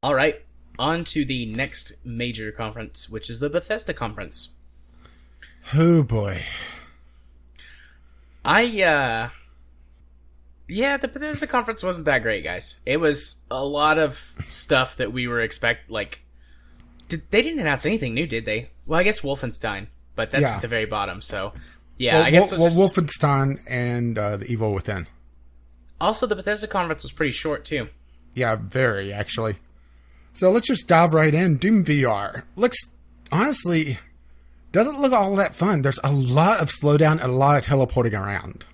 All right, on to the next major conference, which is the Bethesda conference. Oh boy. The Bethesda conference wasn't that great, guys. It was a lot of stuff that we were they didn't announce anything new, did they? Well, I guess Wolfenstein, but that's at the very bottom, so yeah, well, I guess Wolfenstein and The Evil Within. Also, the Bethesda conference was pretty short, too. Yeah, very, actually. So let's just dive right in. Doom VR. Honestly, doesn't look all that fun. There's a lot of slowdown and a lot of teleporting around.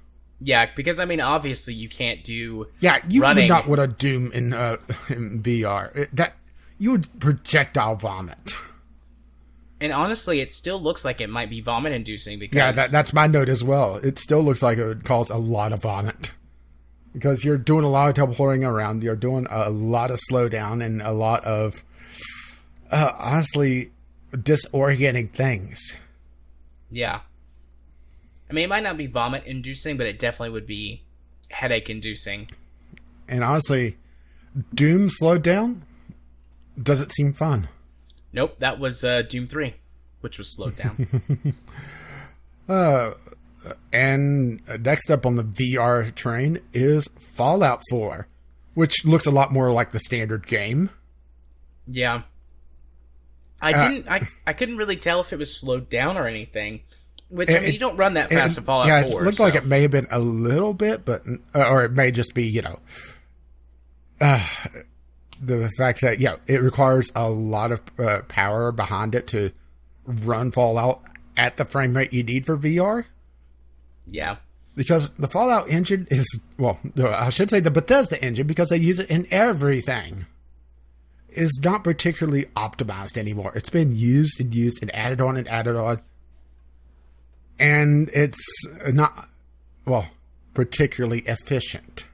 Yeah, because, I mean, obviously you can't do you running. would not want to Doom in VR. You would projectile vomit. And honestly, it still looks like it might be vomit-inducing because... Yeah, that's my note as well. It still looks like it would cause a lot of vomit. Because you're doing a lot of teleporting around, you're doing a lot of slowdown and a lot of, honestly, disorienting things. Yeah. I mean, it might not be vomit-inducing, but it definitely would be headache-inducing. And honestly, Doom slowed down doesn't seem fun. Nope, that was Doom 3, which was slowed down. And next up on the VR train is Fallout 4, which looks a lot more like the standard game. Yeah. I couldn't really tell if it was slowed down or anything. Which, I mean, you don't run that fast in Fallout 4. Yeah, it looked like it may have been a little bit, but or it may just be, the fact that, it requires a lot of power behind it to run Fallout at the frame rate you need for VR. Yeah. Because the Fallout engine is, I should say the Bethesda engine, because they use it in everything, is not particularly optimized anymore. It's been used and added on and added on. And it's not, particularly efficient.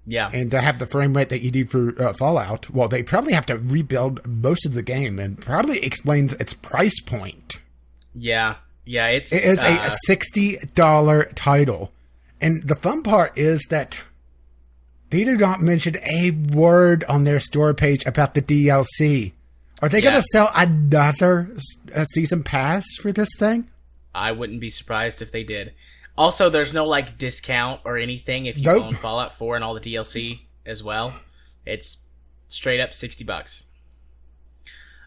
Yeah. And to have the frame rate that you need for Fallout, they probably have to rebuild most of the game, and probably explains its price point. Yeah. Yeah, it is a $60 title. And the fun part is that they do not mention a word on their store page about the DLC. Are they going to sell another season pass for this thing? I wouldn't be surprised if they did. Also, there's no discount or anything if you own Fallout 4 and all the DLC as well. It's straight up $60.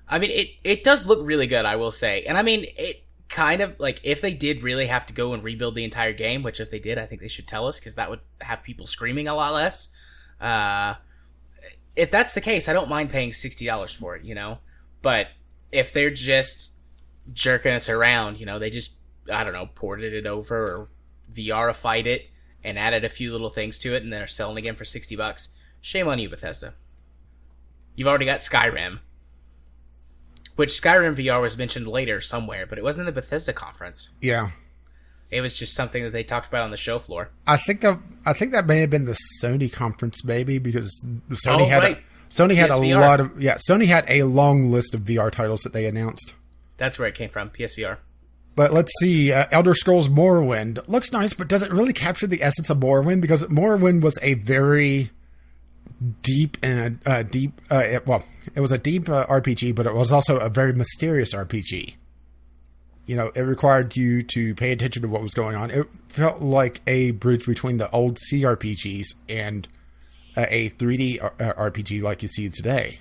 I mean, it does look really good, I will say. And I mean, it kind of, if they did really have to go and rebuild the entire game, which if they did, I think they should tell us, because that would have people screaming a lot less. If that's the case, I don't mind paying $60 for it, But if they're just jerking us around, they just, I don't know, ported it over or VRified it and added a few little things to it and then are selling again for $60. Shame on you, Bethesda. You've already got Skyrim. Which Skyrim VR was mentioned later somewhere, but it wasn't in the Bethesda conference. Yeah. It was just something that they talked about on the show floor. I think that may have been the Sony conference, maybe, because Sony Sony had a long list of VR titles that they announced. That's where it came from, PSVR. But let's see, Elder Scrolls Morrowind looks nice, but does it really capture the essence of Morrowind? Because Morrowind was a very deep and it was a deep RPG, but it was also a very mysterious RPG. It required you to pay attention to what was going on. It felt like a bridge between the old CRPGs and a 3D RPG like you see today.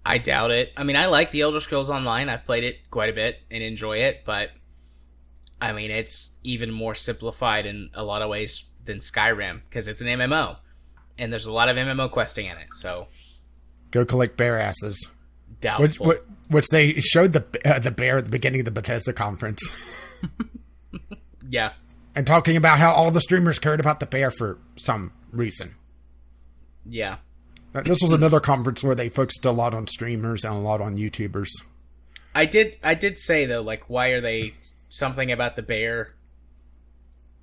I doubt it. I mean, I like the Elder Scrolls Online. I've played it quite a bit and enjoy it, but I mean, it's even more simplified in a lot of ways than Skyrim because it's an MMO, and there's a lot of MMO questing in it. So, go collect bear asses. Doubtful. Which they showed the bear at the beginning of the Bethesda conference. Yeah, and talking about how all the streamers cared about the bear for some reason. Yeah. This was another conference where they focused a lot on streamers and a lot on YouTubers. I did say though, why are they something about the bear?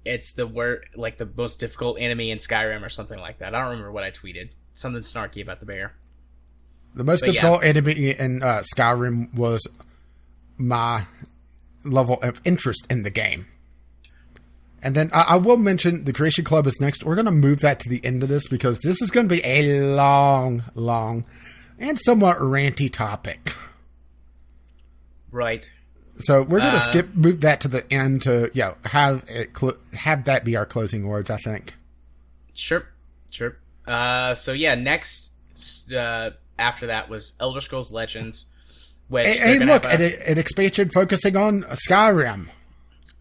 It's the the most difficult enemy in Skyrim or something like that. I don't remember what I tweeted. Something snarky about the bear. The most difficult enemy in Skyrim was level of interest in the game. And then I will mention the Creation Club is next. We're going to move that to the end of this because this is going to be a long, and somewhat ranty topic. Right. So we're going to move that to the end to have that be our closing words, I think. Sure. So yeah, next after that was Elder Scrolls Legends. Which hey look, an expansion focusing on Skyrim.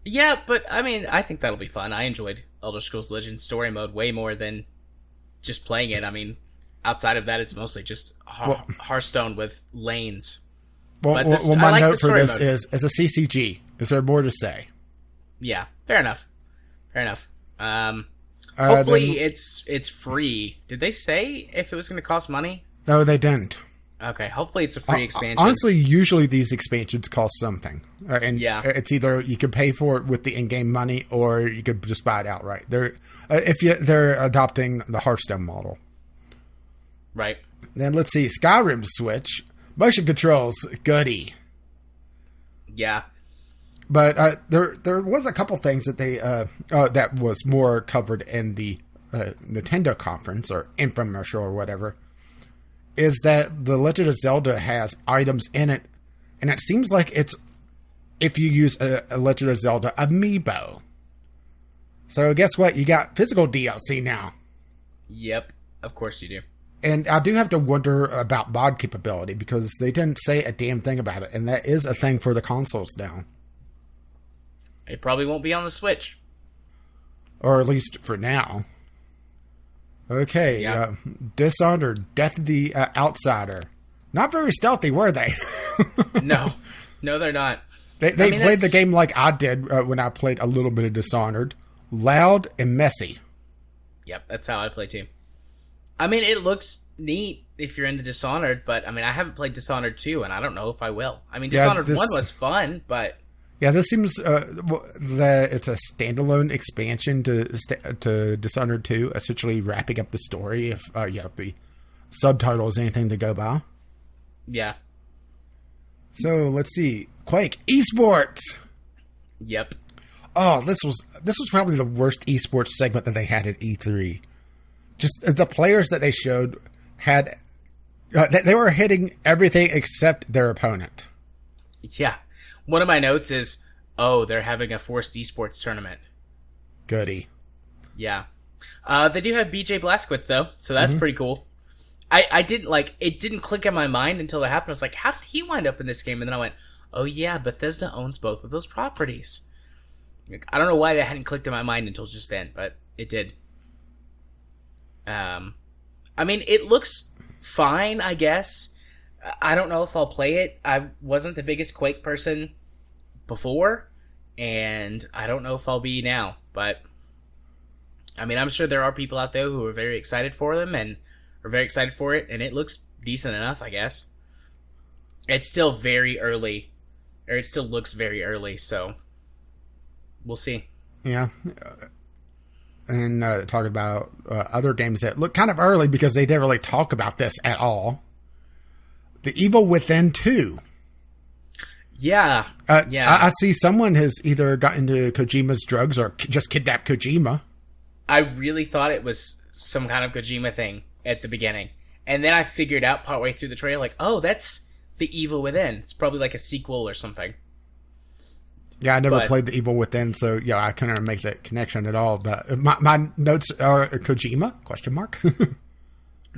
Yeah, but I mean, I think that'll be fun. I enjoyed Elder Scrolls Legends story mode way more than just playing it. I mean, outside of that, it's mostly just Hearthstone with lanes. Well, my note for this is, as a CCG, is there more to say? Yeah, fair enough. Hopefully it's free. Did they say if it was going to cost money? No, they didn't. Okay, hopefully it's a free expansion. Honestly, usually these expansions cost something. And it's either you could pay for it with the in-game money or you could just buy it outright. They're adopting the Hearthstone model. Right. Then let's see, Skyrim Switch. Motion controls, goody. Yeah. But there was a couple things that they that was more covered in the Nintendo conference or infomercial or whatever. Is that the Legend of Zelda has items in it, and it seems like it's if you use a Legend of Zelda amiibo. So guess what? You got physical DLC now. Yep, of course you do. And I do have to wonder about mod capability because they didn't say a damn thing about it, and that is a thing for the consoles now. It probably won't be on the Switch. Or at least for now. Okay, yeah. Dishonored, Death of the Outsider. Not very stealthy, were they? No, they're not. They played the game like I did when I played a little bit of Dishonored. Loud and messy. Yep, that's how I play too. I mean, it looks neat if you're into Dishonored, but I mean, I haven't played Dishonored 2, and I don't know if I will. I mean, Dishonored 1 was fun, but... Yeah, this seems that it's a standalone expansion to Dishonored 2, essentially wrapping up the story if the subtitle is anything to go by. Yeah. So let's see, Quake esports. Yep. Oh, this was probably the worst esports segment that they had at E3. Just the players that they showed had they were hitting everything except their opponent. Yeah. One of my notes is, they're having a forced esports tournament. Goody. Yeah. They do have BJ Blazkowicz, though, so that's pretty cool. I didn't, it didn't click in my mind until it happened. I was like, how did he wind up in this game? And then I went, oh yeah, Bethesda owns both of those properties. I don't know why that hadn't clicked in my mind until just then, but it did. I mean, it looks fine, I guess. I don't know if I'll play it. I wasn't the biggest Quake person before, and I don't know if I'll be now. But, I mean, I'm sure there are people out there who are very excited for them and are very excited for it, and it looks decent enough, I guess. It's still very early, or it still looks very early, so we'll see. Yeah. And talking about other games that look kind of early because they didn't really talk about this at all. The Evil Within 2. Yeah. I see someone has either gotten into Kojima's drugs or just kidnapped Kojima. I really thought it was some kind of Kojima thing at the beginning. And then I figured out partway through the trailer, that's The Evil Within. It's probably like a sequel or something. Yeah, I never played The Evil Within, so I couldn't make that connection at all. But my notes are Kojima? Question mark.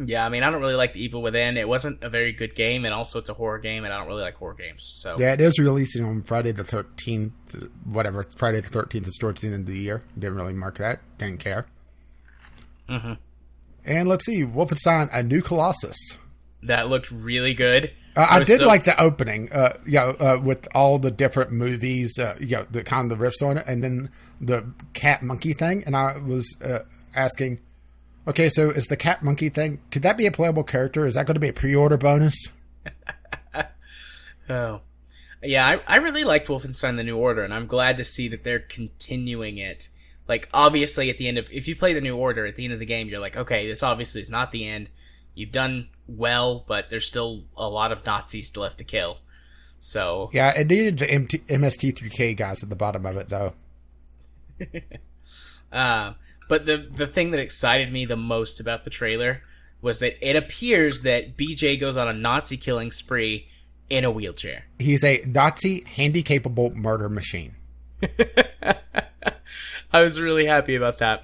Yeah, I mean, I don't really like The Evil Within. It wasn't a very good game, and also it's a horror game, and I don't really like horror games. So yeah, it is releasing on Friday the 13th, whatever. Friday the 13th is towards the end of the year. Didn't really mark that. Didn't care. Mm-hmm. And let's see, Wolfenstein: A New Colossus. That looked really good. I did like the opening, with all the different movies, the kind of the riffs on it, and then the cat monkey thing. And I was asking, okay, so is the cat monkey thing, could that be a playable character? Is that going to be a pre-order bonus? Oh, yeah, I really liked Wolfenstein: The New Order, and I'm glad to see that they're continuing it. Obviously, at the end of, if you play The New Order, at the end of the game, you're like, okay, this obviously is not the end. You've done well, but there's still a lot of Nazis left to kill. So Yeah, it needed the MST3K guys at the bottom of it, though. Uh, but the thing that excited me the most about the trailer was that it appears that BJ goes on a Nazi killing spree in a wheelchair. He's a Nazi handy-capable murder machine. I was really happy about that.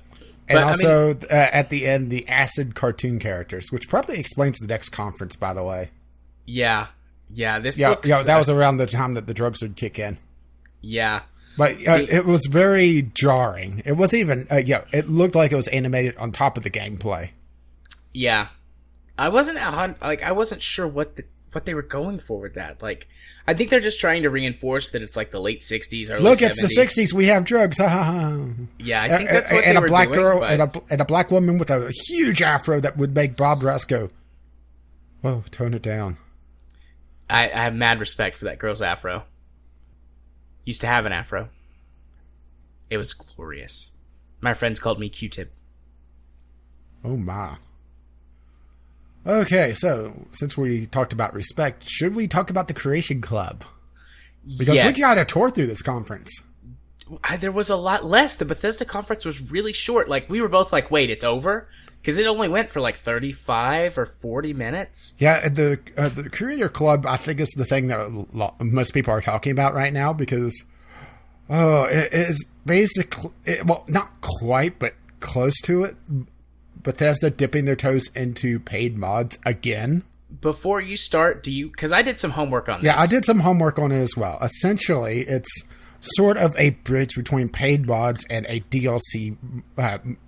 And also, at the end, the acid cartoon characters, which probably explains the next conference, by the way. Yeah. That was around the time that the drugs would kick in. Yeah. But it was very jarring. It wasn't even, it looked like it was animated on top of the gameplay. Yeah. I wasn't sure what they were going for with that. Like, I think they're just trying to reinforce that it's like the late 60s or Look, late it's 70s. The 60s. We have drugs. Yeah, I think that's what and they were black doing, girl but... and a black woman with a huge afro that would make Bob Ross go, "Whoa, tone it down." I have mad respect for that girl's afro. Used to have an afro. It was glorious. My friends called me Q-Tip. Oh my. Okay, so since we talked about respect, should we talk about the Creation Club? Because we got a tour through this conference. There was a lot less. The Bethesda conference was really short. Like, we were both like, wait, it's over? Because it only went for like 35 or 40 minutes. Yeah, the Creator Club, I think, is the thing that most people are talking about right now because, it is basically, well, not quite, but close to it. Bethesda dipping their toes into paid mods again. Before you start, because I did some homework on this. Yeah, I did some homework on it as well. Essentially, it's sort of a bridge between paid mods and a DLC,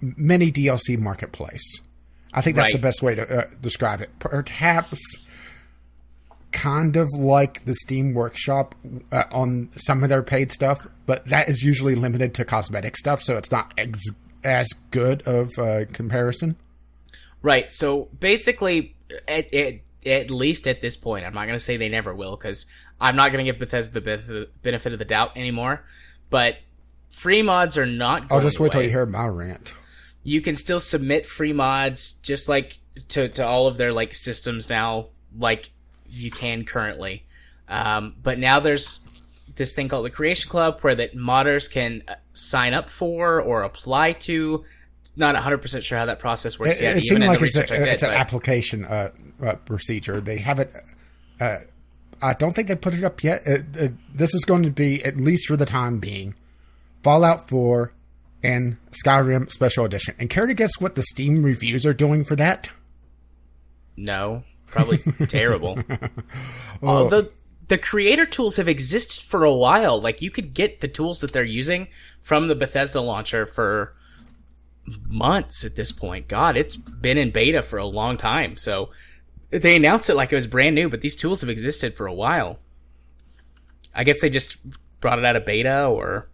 mini DLC marketplace. I think that's the best way to describe it. Perhaps kind of like the Steam Workshop on some of their paid stuff, but that is usually limited to cosmetic stuff, so it's not as good of a comparison. Right. So basically, at least at this point, I'm not going to say they never will, because I'm not going to give Bethesda the benefit of the doubt anymore. But free mods are not going I'll just wait away. till you hear my rant. You can still submit free mods just like to all of their like systems now, like you can currently. But now there's this thing called the Creation Club where that modders can sign up for or apply to. Not 100% sure how that process works yet. It seems like it's an application procedure. They haven't. I don't think they put it up yet. This is going to be, at least for the time being, Fallout 4 and Skyrim Special Edition. And care to guess what the Steam reviews are doing for that? No, probably terrible. The creator tools have existed for a while. Like, you could get the tools that they're using from the Bethesda launcher for months at this point. God, it's been in beta for a long time. So they announced it like it was brand new, but these tools have existed for a while. I guess they just brought it out of beta or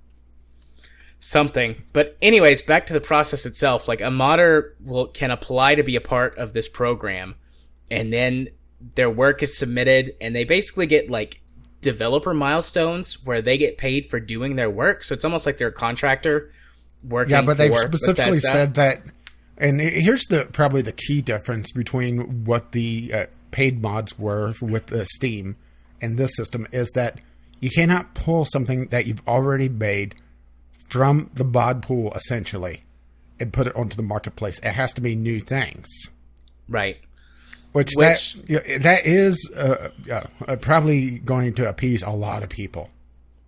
something. But anyways, back to the process itself. Like, a modder can apply to be a part of this program, and then their work is submitted, and they basically get like developer milestones where they get paid for doing their work. So it's almost like they're a contractor working. Yeah, but they've specifically said that. And here's probably the key difference between what the paid mods were with Steam and this system is that you cannot pull something that you've already made from the mod pool, essentially, and put it onto the marketplace. It has to be new things. Right. Which that is probably going to appease a lot of people.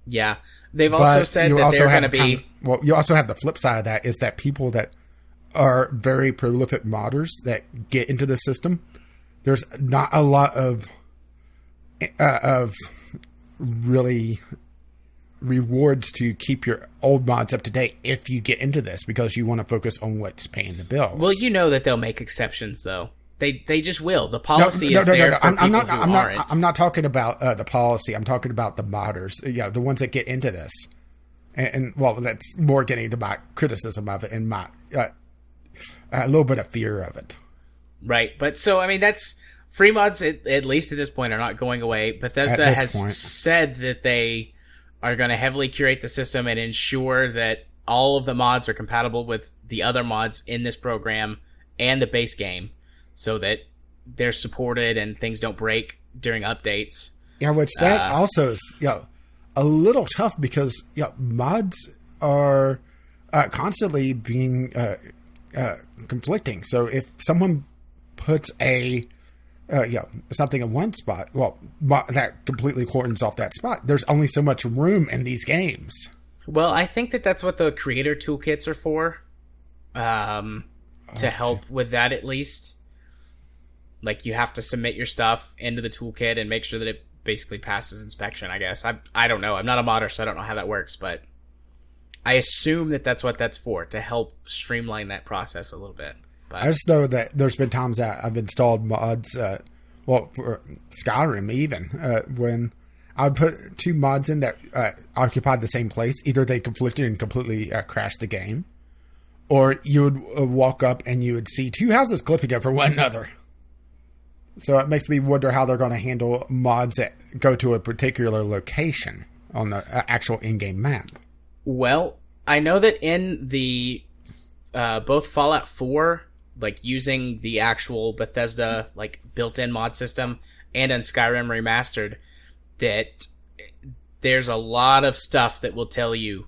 Yeah. They've also said that they're going to be... Well, you also have the flip side of that is that people that are very prolific modders that get into the system, there's not a lot of really rewards to keep your old mods up to date if you get into this because you want to focus on what's paying the bills. Well, you know that they'll make exceptions, though. They just will. The policy is there for people who aren't. I'm not talking about the policy. I'm talking about the modders. Yeah, the ones that get into this. And well, that's more getting to my criticism of it and my a little bit of fear of it. Right. But so, I mean, that's free mods, at least at this point, are not going away. Bethesda has said that they are going to heavily curate the system and ensure that all of the mods are compatible with the other mods in this program and the base game, so that they're supported and things don't break during updates. Yeah, which that also is, a little tough because, mods are constantly being conflicting. So if someone puts something in one spot, that completely cordons off that spot. There's only so much room in these games. Well, I think that's what the creator toolkits are for, to help with that at least. Like, you have to submit your stuff into the toolkit and make sure that it basically passes inspection, I guess. I don't know. I'm not a modder, so I don't know how that works, but I assume that's what that's for, to help streamline that process a little bit. But I just know that there's been times that I've installed mods, for Skyrim even, when I would put two mods in that occupied the same place. Either they conflicted and completely crashed the game, or you would walk up and you would see two houses clipping up for one another. So it makes me wonder how they're going to handle mods that go to a particular location on the actual in-game map. Well, I know that in the both Fallout 4, like using the actual Bethesda like built-in mod system, and in Skyrim Remastered, that there's a lot of stuff that will tell you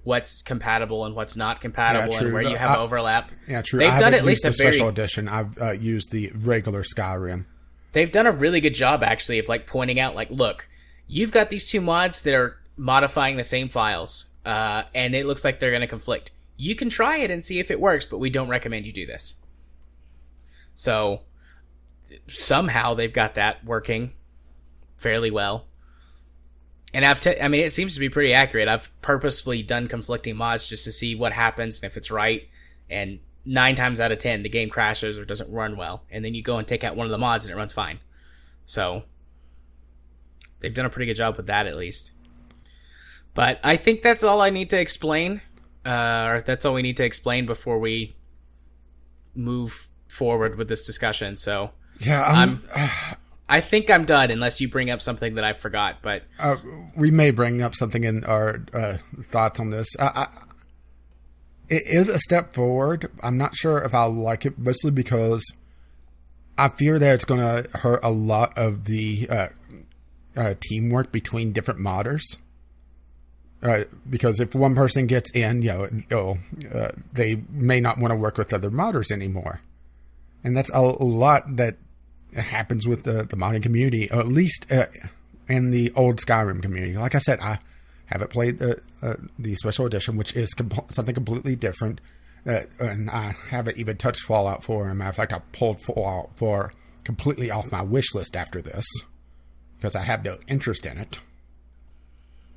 what's compatible and what's not compatible, and where you have overlap. Yeah, true. They've done at least a special edition. I've used the regular Skyrim. They've done a really good job, actually, of like pointing out, like, look, you've got these two mods that are modifying the same files, and it looks like they're going to conflict. You can try it and see if it works, but we don't recommend you do this. So somehow they've got that working fairly well. And it seems to be pretty accurate. I've purposefully done conflicting mods just to see what happens and if it's right. And 9 times out of 10, the game crashes or doesn't run well. And then you go and take out one of the mods and it runs fine. So they've done a pretty good job with that, at least. But I think that's all I need to explain. Or that's all we need to explain before we move forward with this discussion. So yeah, I think I'm done unless you bring up something that I forgot. But we may bring up something in our thoughts on this. It is a step forward. I'm not sure if I like it, mostly because I fear that it's going to hurt a lot of the teamwork between different modders. Because if one person gets in, they may not want to work with other modders anymore. And that's a lot that happens with the modding community, or at least in the old Skyrim community. Like I said, I haven't played the special edition, which is something completely different. And I haven't even touched Fallout 4. As a matter of fact, I pulled Fallout 4 completely off my wish list after this, because I have no interest in it.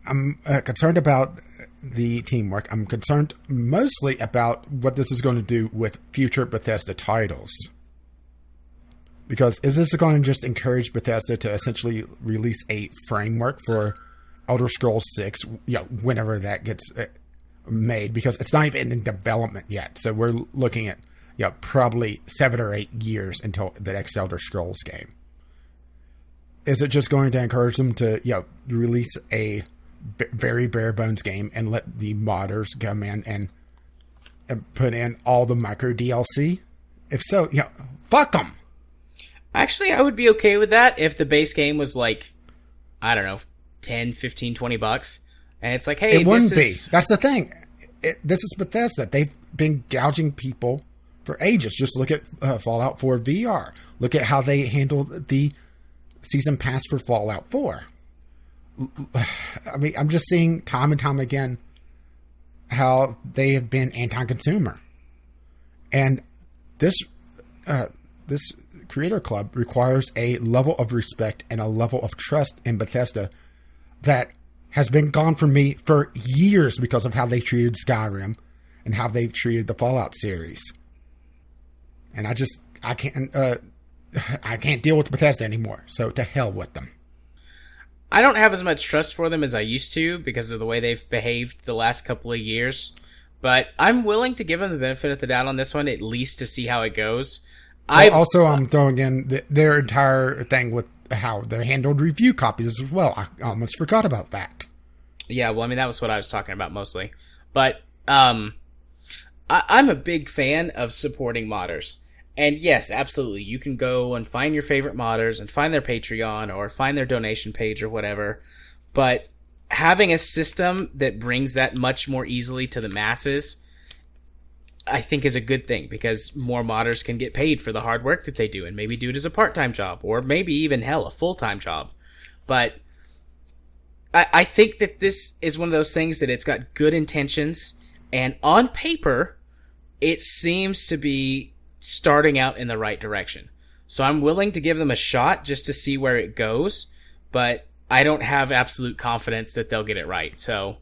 I'm concerned about the teamwork. I'm concerned mostly about what this is going to do with future Bethesda titles. Because is this going to just encourage Bethesda to essentially release a framework for Elder Scrolls 6, whenever that gets made? Because it's not even in development yet. So we're looking at, probably 7 or 8 years until the next Elder Scrolls game. Is it just going to encourage them to, release a very bare bones game and let the modders come in and put in all the micro DLC? If so, fuck them. Actually, I would be okay with that if the base game was like, I don't know, 10, 15, 20 bucks. And it's like, hey, it wouldn't be. That's the thing. This is Bethesda. They've been gouging people for ages. Just look at Fallout 4 VR. Look at how they handled the season pass for Fallout 4. I mean, I'm just seeing time and time again how they have been anti-consumer. And this Creator Club requires a level of respect and a level of trust in Bethesda that has been gone from me for years because of how they treated Skyrim and how they've treated the Fallout series. And I can't deal with Bethesda anymore. So to hell with them. I don't have as much trust for them as I used to because of the way they've behaved the last couple of years. But I'm willing to give them the benefit of the doubt on this one, at least to see how it goes. I'm throwing in their entire thing with how they handled review copies as well. I almost forgot about that. Yeah, well, I mean, that was what I was talking about mostly. But I'm a big fan of supporting modders. And yes, absolutely, you can go and find your favorite modders and find their Patreon or find their donation page or whatever. But having a system that brings that much more easily to the masses, I think is a good thing, because more modders can get paid for the hard work that they do and maybe do it as a part-time job or maybe even, hell, a full-time job. But I think that this is one of those things that it's got good intentions, and on paper, it seems to be starting out in the right direction. So I'm willing to give them a shot just to see where it goes, but I don't have absolute confidence that they'll get it right. So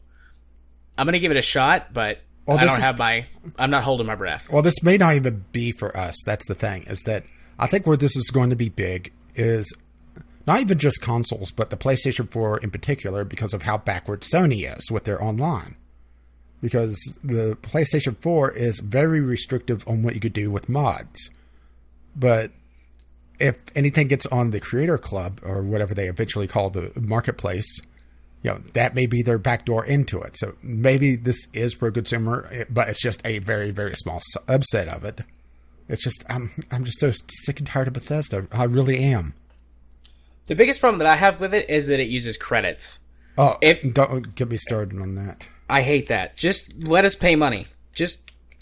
I'm going to give it a shot, but I'm not holding my breath. Well, this may not even be for us. That's the thing, is that I think where this is going to be big is not even just consoles, but the PlayStation 4 in particular, because of how backward Sony is with their online. Because the PlayStation 4 is very restrictive on what you could do with mods. But if anything gets on the Creator Club, or whatever they eventually call the marketplace, that may be their backdoor into it. So maybe this is pro-consumer, but it's just a very, very small subset of it. It's just, I'm just so sick and tired of Bethesda. I really am. The biggest problem that I have with it is that it uses credits. Oh, don't get me started on that. I hate that. Just let us pay money. Just,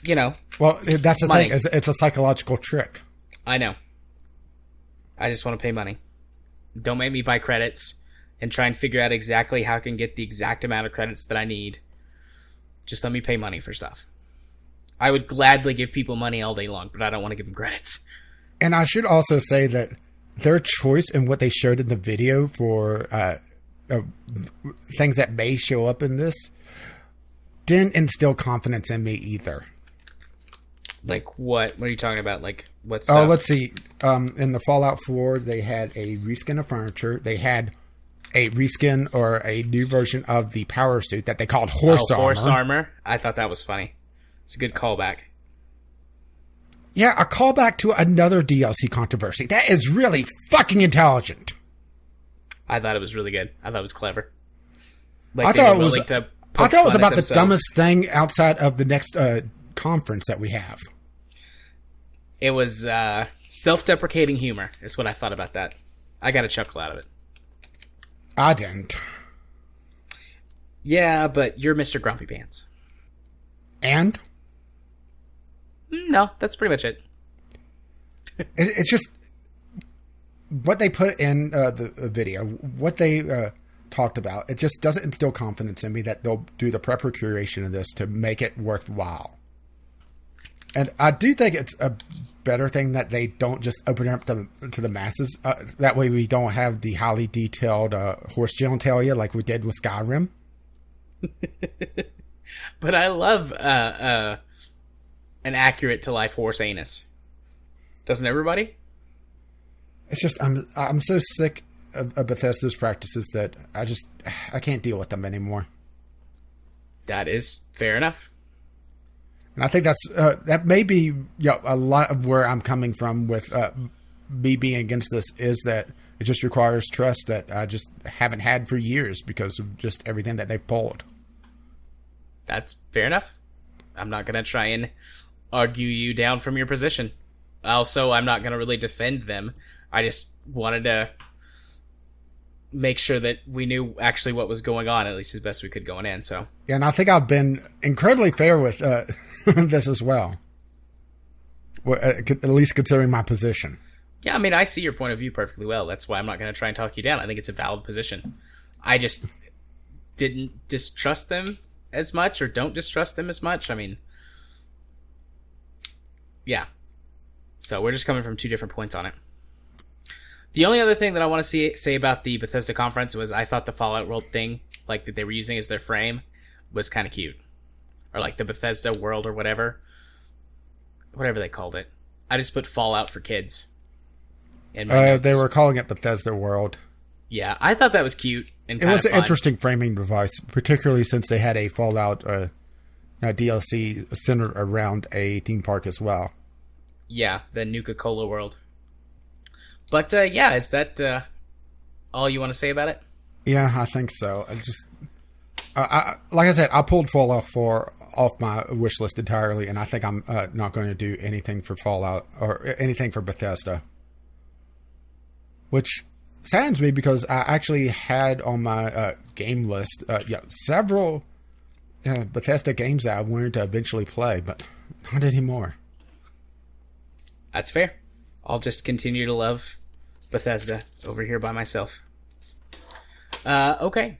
Well, that's the money. thing. It's a psychological trick. I know. I just want to pay money. Don't make me buy credits and try and figure out exactly how I can get the exact amount of credits that I need. Just let me pay money for stuff. I would gladly give people money all day long, but I don't want to give them credits. And I should also say that their choice in what they showed in the video for things that may show up in this didn't instill confidence in me either. Like what? What are you talking about? Like what's? Oh, let's see. In the Fallout 4, they had a reskin of furniture. They had a reskin or a new version of the power suit that they called horse armor. Horse armor. I thought that was funny. It's a good callback. Yeah, a callback to another DLC controversy. That is really fucking intelligent. I thought it was really good. I thought it was clever. I thought it was about the dumbest thing outside of the next conference that we have. It was self-deprecating humor is what I thought about that. I got a chuckle out of it. I didn't. Yeah, but you're Mr. Grumpy Pants. And? No, that's pretty much it. It's just what they put in the video, what they talked about. It just doesn't instill confidence in me that they'll do the proper curation of this to make it worthwhile. And I do think it's a better thing that they don't just open it up to the masses. That way we don't have the highly detailed horse genitalia like we did with Skyrim. But I love an accurate to life horse anus. Doesn't everybody? It's just I'm so sick of Bethesda's practices that I can't deal with them anymore. That is fair enough. And I think that may be a lot of where I'm coming from with me being against this, is that it just requires trust that I just haven't had for years because of just everything that they've pulled. That's fair enough. I'm not going to try and argue you down from your position. Also, I'm not going to really defend them. I just wanted to make sure that we knew actually what was going on, at least as best we could going in. So, yeah, and I think I've been incredibly fair with this as well. At least considering my position. Yeah, I mean, I see your point of view perfectly well. That's why I'm not going to try and talk you down. I think it's a valid position. I just didn't distrust them as much, or don't distrust them as much. I mean, yeah. So we're just coming from two different points on it. The only other thing that I want to say about the Bethesda conference was I thought the Fallout World thing, like that they were using as their frame, was kind of cute. Or like the Bethesda World or whatever they called it. I just put Fallout for kids. They were calling it Bethesda World. Yeah, I thought that was cute. And it was an interesting framing device, particularly since they had a Fallout DLC centered around a theme park as well. Yeah, the Nuka-Cola World. But, yeah, is that all you want to say about it? Yeah, I think so. like I said, I pulled Fallout 4 off my wish list entirely, and I think I'm not going to do anything for Fallout or anything for Bethesda. Which saddens me because I actually had on my game list several Bethesda games that I wanted to eventually play, but not anymore. That's fair. I'll just continue to love Bethesda over here by myself. Okay,